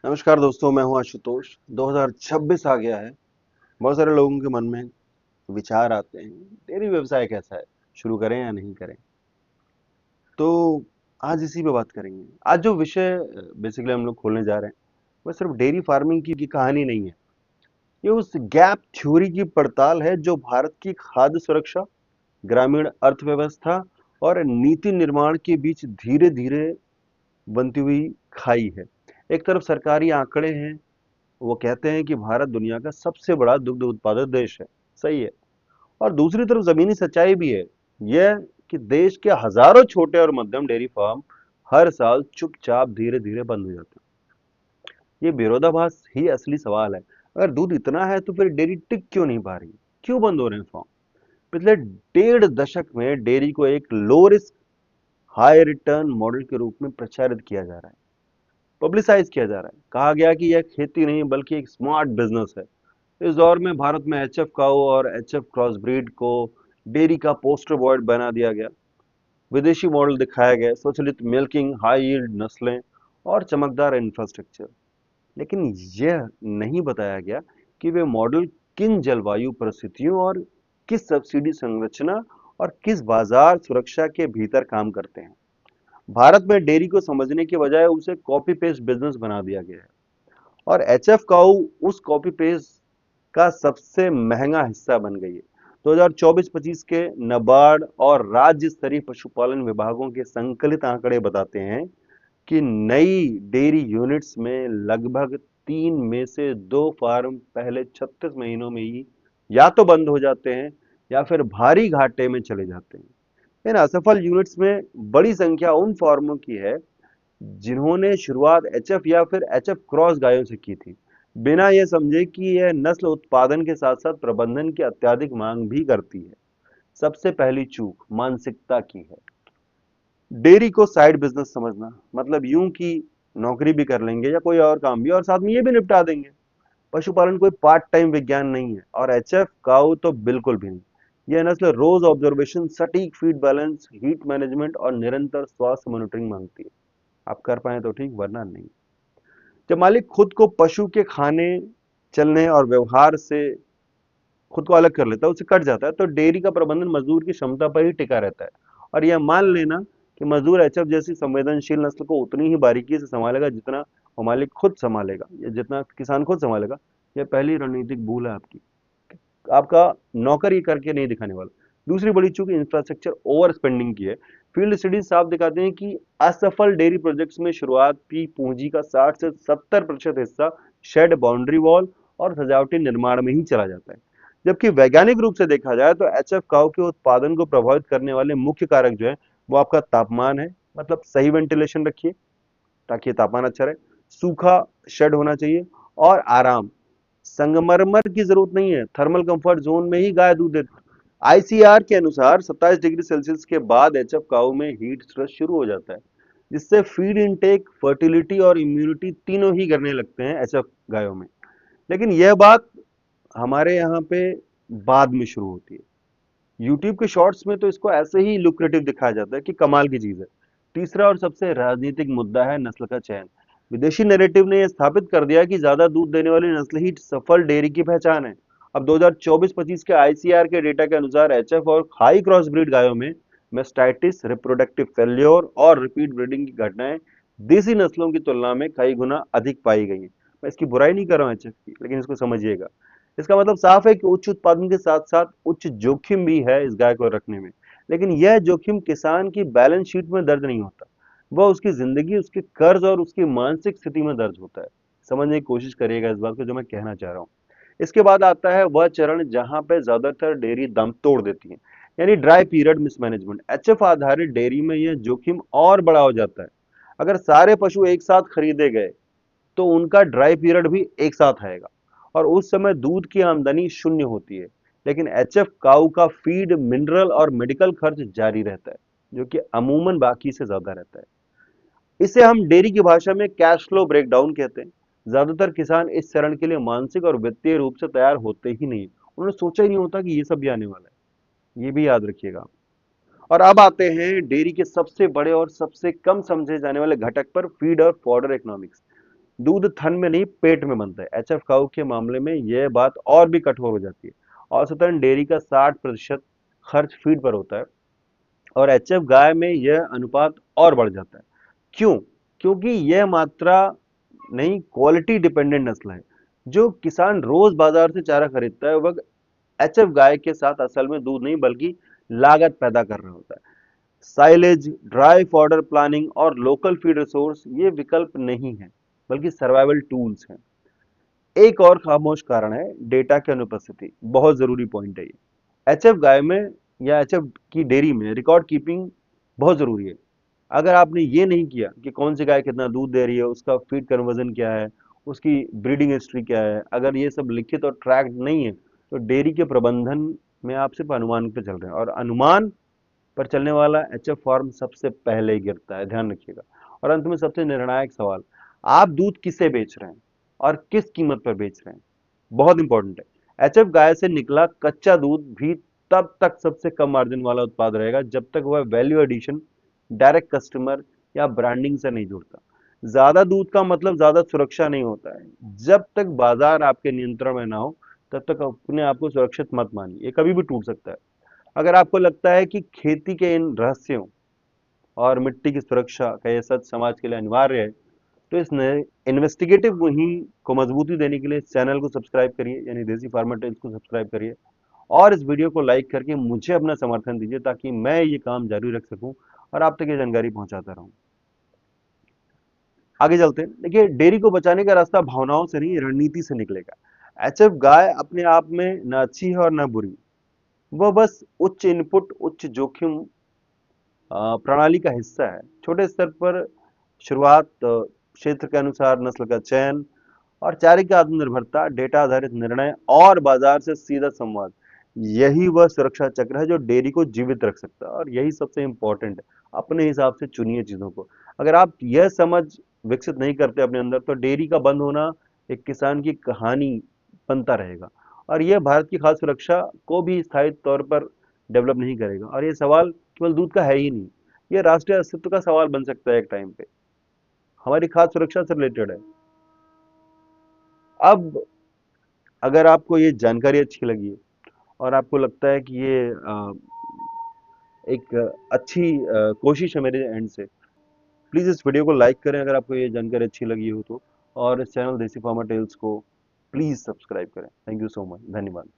नमस्कार दोस्तों, मैं हूं आशुतोष। 2026 आ गया है। बहुत सारे लोगों के मन में विचार आते हैं, डेयरी व्यवसाय कैसा है, शुरू करें या नहीं करें। तो आज इसी पे बात करेंगे। आज जो विषय बेसिकली हम लोग खोलने जा रहे हैं, वह सिर्फ डेयरी फार्मिंग की कहानी नहीं है। ये उस गैप थ्योरी की पड़ताल है जो भारत की खाद्य सुरक्षा, ग्रामीण अर्थव्यवस्था और नीति निर्माण के बीच धीरे धीरे बनती हुई खाई है। एक तरफ सरकारी आंकड़े हैं, वो कहते हैं कि भारत दुनिया का सबसे बड़ा दुग्ध उत्पादक देश है। सही है। और दूसरी तरफ जमीनी सच्चाई भी है, यह कि देश के हजारों छोटे और मध्यम डेयरी फार्म हर साल चुपचाप धीरे धीरे बंद हो जाते हैं। ये विरोधाभास ही असली सवाल है। अगर दूध इतना है तो फिर डेयरी टिक क्यों नहीं पा रही, क्यों बंद हो रहे हैं फार्म। पिछले 1.5 दशक में डेयरी को एक low risk high return model के रूप में प्रचारित किया जा रहा है, पब्लिसाइज किया जा रहा है। कहा गया कि यह खेती नहीं बल्कि एक स्मार्ट बिजनेस है। इस दौर में भारत में एचएफ काऊ और एचएफ क्रॉस ब्रीड को डेयरी का पोस्टर बॉय बना दिया गया। विदेशी मॉडल दिखाया गया, स्वचालित मिल्किंग, हाई यील्ड नस्लें और चमकदार इंफ्रास्ट्रक्चर। लेकिन यह नहीं बताया गया कि वे मॉडल किन जलवायु परिस्थितियों और किस सब्सिडी संरचना और किस बाजार सुरक्षा के भीतर काम करते हैं। भारत में डेयरी को समझने के बजाय उसे कॉपी पेस्ट बिजनेस बना दिया गया है, और एचएफ काऊ उस कॉपी पेस्ट का सबसे महंगा हिस्सा बन गई है। 2024-25 के नाबार्ड और राज्य स्तरीय पशुपालन विभागों के संकलित आंकड़े बताते हैं कि नई डेयरी यूनिट्स में लगभग 3 में से 2 फार्म पहले 36 महीनों में ही या तो बंद हो जाते हैं या फिर भारी घाटे में चले जाते हैं। इन असफल यूनिट्स में बड़ी संख्या उन फार्मों की है जिन्होंने शुरुआत एचएफ या फिर एचएफ क्रॉस गायों से की थी, बिना यह समझे कि यह नस्ल उत्पादन के साथ साथ प्रबंधन की अत्यधिक मांग भी करती है। सबसे पहली चूक मानसिकता की है। डेयरी को साइड बिजनेस समझना, मतलब यूं कि नौकरी भी कर लेंगे या कोई और काम भी और साथ में ये भी निपटा देंगे। पशुपालन कोई पार्ट टाइम विज्ञान नहीं है, और एचएफ काऊ तो बिल्कुल भी नहीं। यह नस्ल रोज ऑब्जर्वेशन, सटीक फीड बैलेंस, हीट मैनेजमेंट और निरंतर स्वास्थ्य मॉनिटरिंग मांगती है। आप कर पाए तो ठीक, वरना नहीं। जब मालिक खुद को पशु के खाने, चलने और व्यवहार से खुद को अलग कर लेता है, उससे कट जाता है, तो डेयरी का प्रबंधन मजदूर की क्षमता पर ही टिका रहता है। और यह मान लेना कि मजदूर एचएफ जैसी संवेदनशील नस्ल को उतनी ही बारीकी से संभालेगा जितना वो मालिक खुद संभालेगा या जितना किसान खुद संभालेगा, यह पहली रणनीतिक भूल है आपकी। आपका नौकर ये करके नहीं दिखाने वाला। दूसरी बड़ी चूक इंफ्रास्ट्रक्चर ओवर स्पेंडिंग की है। फील्ड स्टडीज साफ दिखाते हैं कि असफल डेयरी प्रोजेक्ट्स में शुरुआती पूंजी का 60 से 70% हिस्सा शेड, बाउंड्री वॉल और सजावटी निर्माण में ही चला जाता है। जबकि वैज्ञानिक रूप से देखा जाए तो एचएफ काऊ के उत्पादन को प्रभावित करने वाले मुख्य कारक जो है वो आपका तापमान है। मतलब सही वेंटिलेशन रखिए ताकि तापमान अच्छा रहे, सूखा शेड होना चाहिए, और आराम। संगमरमर की जरूरत नहीं है, थर्मल कंफर्ट जोन में ही गाय दूध देती। आईसीआर के अनुसार 27 डिग्री सेल्सियस के बाद एचएफ काऊ में हीट स्ट्रेस शुरू हो जाता है, जिससे फीड इनटेक, फर्टिलिटी और इम्यूनिटी तीनों ही गिरने लगते हैं एचएफ गायों में। लेकिन यह बात हमारे यहाँ पे बाद में शुरू होती है। यूट्यूब के शॉर्ट्स में तो इसको ऐसे ही लुक्रेटिव दिखाया जाता है कि कमाल की चीज है। तीसरा और सबसे राजनीतिक मुद्दा है नस्ल का चयन। विदेशी नैरेटिव ने यह स्थापित कर दिया कि ज्यादा दूध देने वाली नस्ल ही सफल डेयरी की पहचान है। अब 2024-25 के आईसीआर के डेटा के अनुसार एचएफ और हाई क्रॉस ब्रीड गायों में मेस्टाइटिस, रिप्रोडक्टिव फेल्योर और रिपीट ब्रीडिंग की घटनाएं देसी नस्लों की तुलना में कई गुना अधिक पाई गई हैं। मैं इसकी बुराई नहीं कर रहा हूँ एचएफ की, लेकिन इसको समझिएगा। इसका मतलब साफ है कि उच्च उत्पादन के साथ साथ उच्च जोखिम भी है इस गाय को रखने में। लेकिन यह जोखिम किसान की बैलेंस शीट में दर्ज नहीं होता, वह उसकी जिंदगी, उसके कर्ज और उसकी मानसिक स्थिति में दर्ज होता है। समझने की कोशिश करिएगा इस बात को जो मैं कहना चाह रहा हूँ। इसके बाद आता है वह चरण जहां पे ज्यादातर डेयरी दम तोड़ देती है, यानी ड्राई पीरियड मिसमैनेजमेंट। एचएफ आधारित डेयरी में यह जोखिम और बड़ा हो जाता है। अगर सारे पशु एक साथ खरीदे गए तो उनका ड्राई पीरियड भी एक साथ आएगा, और उस समय दूध की आमदनी शून्य होती है। लेकिन एचएफ काऊ का फीड, मिनरल और मेडिकल खर्च जारी रहता है, जो कि अमूमन बाकी से ज्यादा रहता है। इसे हम डेयरी की भाषा में कैश फ्लो ब्रेकडाउन कहते हैं। ज्यादातर किसान इस चरण के लिए मानसिक और वित्तीय रूप से तैयार होते ही नहीं। उन्होंने सोचा ही नहीं होता कि ये सब भी आने वाला है। ये भी याद रखिएगा। और अब आते हैं डेयरी के सबसे बड़े और सबसे कम समझे जाने वाले घटक पर, फीड और फॉडर इकोनॉमिक्स। दूध थन में नहीं पेट में बनता है। एचएफ काऊ के मामले में यह बात और भी कठोर हो जाती है। औसतन डेयरी का 60% खर्च फीड पर होता है और एचएफ गाय में यह अनुपात और बढ़ जाता है। क्यों? क्योंकि यह मात्रा नहीं, क्वालिटी डिपेंडेंट नस्ल है। जो किसान रोज बाजार से चारा खरीदता है वह एचएफ गाय के साथ असल में दूध नहीं बल्कि लागत पैदा कर रहा होता है। साइलेज, ड्राई फॉडर प्लानिंग और लोकल फीड रिसोर्स ये विकल्प नहीं है बल्कि सर्वाइवल टूल्स हैं। एक और खामोश कारण है डेटा की अनुपस्थिति। बहुत जरूरी पॉइंट है ये। एचएफ गाय में या एचएफ की डेयरी में रिकॉर्ड कीपिंग बहुत जरूरी है। अगर आपने ये नहीं किया कि कौन सी गाय कितना दूध दे रही है, उसका फीड कन्वर्जन क्या है, उसकी ब्रीडिंग हिस्ट्री क्या है, अगर ये सब लिखित और ट्रैक नहीं है तो डेयरी के प्रबंधन में आप सिर्फ अनुमान पे चल रहे हैं और अनुमान पर चलने वाला एचएफ फॉर्म सबसे पहले ही गिरता है, ध्यान रखिएगा। और अंत में सबसे निर्णायक सवाल, आप दूध किसे बेच रहे हैं और किस कीमत पर बेच रहे हैं, बहुत इंपॉर्टेंट है। एचएफ गाय से निकला कच्चा दूध भी तब तक सबसे कम मार्जिन वाला उत्पाद रहेगा जब तक वह वैल्यू एडिशन डायरेक्ट कस्टमर या ब्रांडिंग से नहीं जुड़ता। ज्यादा दूध का मतलब ज्यादा सुरक्षा नहीं होता है। जब तक बाजार आपके नियंत्रण में ना हो तब तक अपने आप को सुरक्षित मत मानिए, ये कभी भी टूट सकता है। अगर आपको लगता है कि खेती के इन रहस्यों और मिट्टी की सुरक्षा का ये सच समाज के लिए अनिवार्य है तो इस नए इन्वेस्टिगेटिव मुहिम को मजबूती देने के लिए इस चैनल को सब्सक्राइब करिए, यानी देसी फार्मर टेल्स को सब्सक्राइब करिए और इस वीडियो को लाइक करके मुझे अपना समर्थन दीजिए ताकि मैं ये काम जारी रख सकूं और आप तक ये जानकारी पहुंचाता रहूं। आगे चलते हैं। देखिए, डेयरी को बचाने का रास्ता भावनाओं से नहीं, रणनीति से निकलेगा। एचएफ गाय अपने आप में न अच्छी है और न बुरी, वह बस उच्च इनपुट उच्च जोखिम प्रणाली का हिस्सा है। छोटे स्तर पर शुरुआत, क्षेत्र के अनुसार नस्ल का चयन और चारे की आत्मनिर्भरता, डेटा आधारित निर्णय और बाजार से सीधा संवाद, यही वह सुरक्षा चक्र है जो डेयरी को जीवित रख सकता है और यही सबसे इंपॉर्टेंट है। अपने हिसाब से चुनिए चीजों को। अगर आप यह समझ विकसित नहीं करते अपने अंदर तो डेयरी का बंद होना एक किसान की कहानी बनता रहेगा और यह भारत की खाद्य सुरक्षा को भी स्थायी तौर पर डेवलप नहीं करेगा। और ये सवाल केवल दूध का है ही नहीं, ये राष्ट्रीय अस्तित्व का सवाल बन सकता है एक टाइम पे। हमारी खाद्य सुरक्षा से रिलेटेड है। अब अगर आपको ये जानकारी अच्छी लगी है और आपको लगता है कि ये एक अच्छी कोशिश है मेरे एंड से, प्लीज़ इस वीडियो को लाइक करें अगर आपको ये जानकारी अच्छी लगी हो तो, और इस चैनल देसी फार्मर टेल्स को प्लीज़ सब्सक्राइब करें। थैंक यू सो मच, धन्यवाद।